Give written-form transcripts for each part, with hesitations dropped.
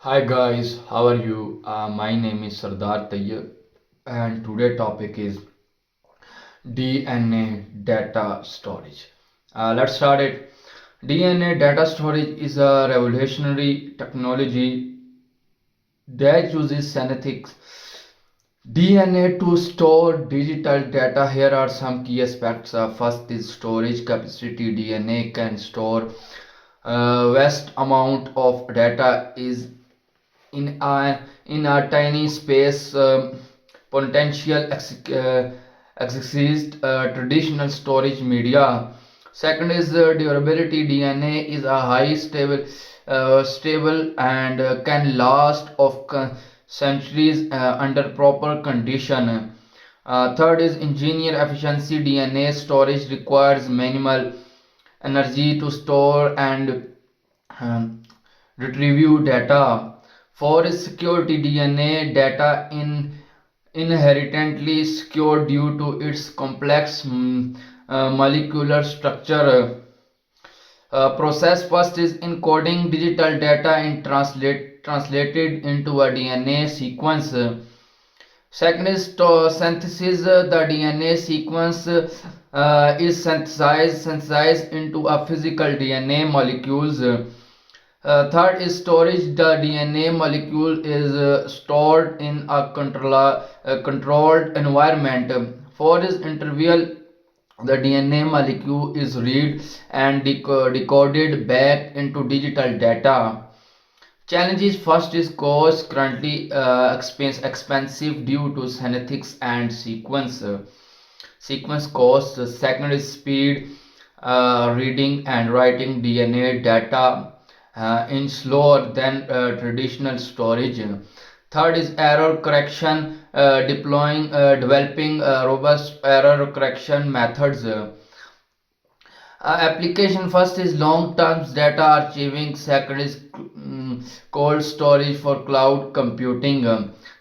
Hi guys, how are you? My name is Sardar Tayyab and today topic is DNA data storage. Let's start it. DNA data storage is a revolutionary technology that uses synthetic DNA to store digital data. Here are some key aspects. First is storage capacity. DNA can store vast amount of data is in a tiny space. Potential exist traditional storage media. Second is durability. DNA is a high stable and can last of centuries under proper condition. Third is engineer efficiency. DNA storage requires minimal energy to store and um, retrieve data. For security, DNA data inherently secure due to its complex molecular structure. Process first is encoding digital data and translated into a DNA sequence. Second is synthesis. The DNA sequence is synthesized into a physical DNA molecules. Third is storage. The DNA molecule is stored in a controlled environment. Fourth is interval. The DNA molecule is read and decoded back into digital data. Challenges first is cost, currently expensive due to synthetics and sequence costs. Second is speed, reading and writing DNA data in slower than traditional storage. Third is error correction, developing robust error correction methods. Application first is long-term data archiving. Second is cold storage for cloud computing.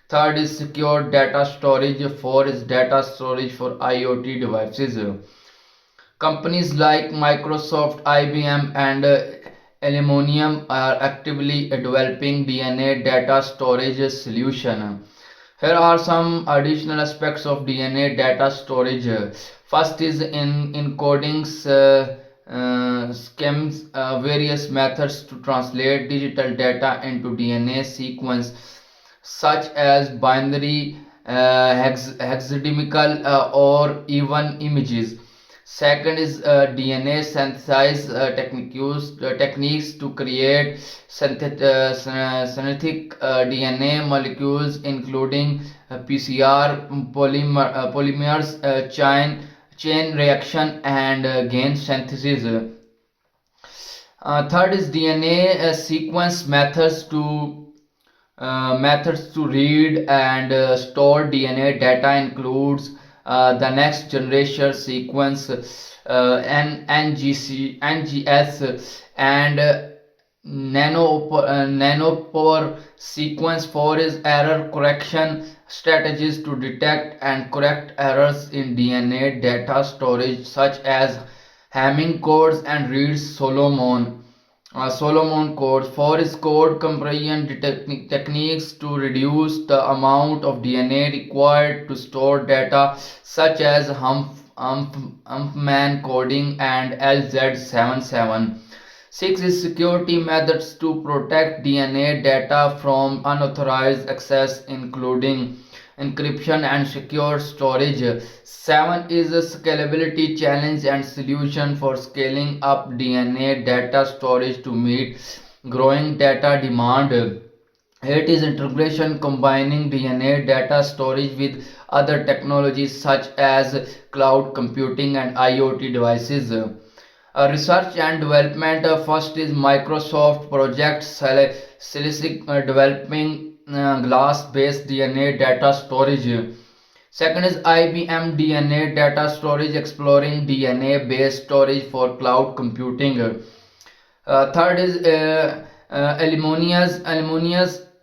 Third is secure data storage. Four is data storage for IoT devices. Companies like Microsoft, IBM, and Aluminium are actively developing DNA data storage solution. Here are some additional aspects of DNA data storage. First is in encoding schemes, various methods to translate digital data into DNA sequence, such as binary, hexadecimal, or even images. Second is DNA synthesis techniques to create synthetic DNA molecules, including PCR, polymers, chain reaction, and gain synthesis. Third is DNA sequence methods to read and store DNA data includes the next generation sequence, NGS, and nanopore sequence. 4 is error correction strategies to detect and correct errors in DNA data storage, such as Hamming codes and reads Solomon codes. 4 is code compression techniques to reduce the amount of DNA required to store data, such as Humpman coding and LZ77. 6 is security methods to protect DNA data from unauthorized access, including encryption and secure storage. 7 is a scalability challenge and solution for scaling up DNA data storage to meet growing data demand. 8 is integration, combining DNA data storage with other technologies such as cloud computing and IoT devices. Research and development, first is Microsoft project Silicon, developing glass based DNA data storage. Second is IBM DNA data storage, exploring DNA based storage for cloud computing. Third is Aluminia's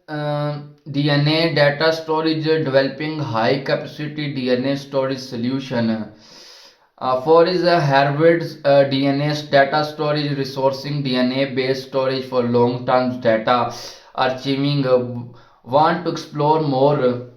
DNA data storage, developing high capacity DNA storage solution. 4 is Harvard's DNA data storage, resourcing DNA based storage for long term data. archiving. Want to explore more?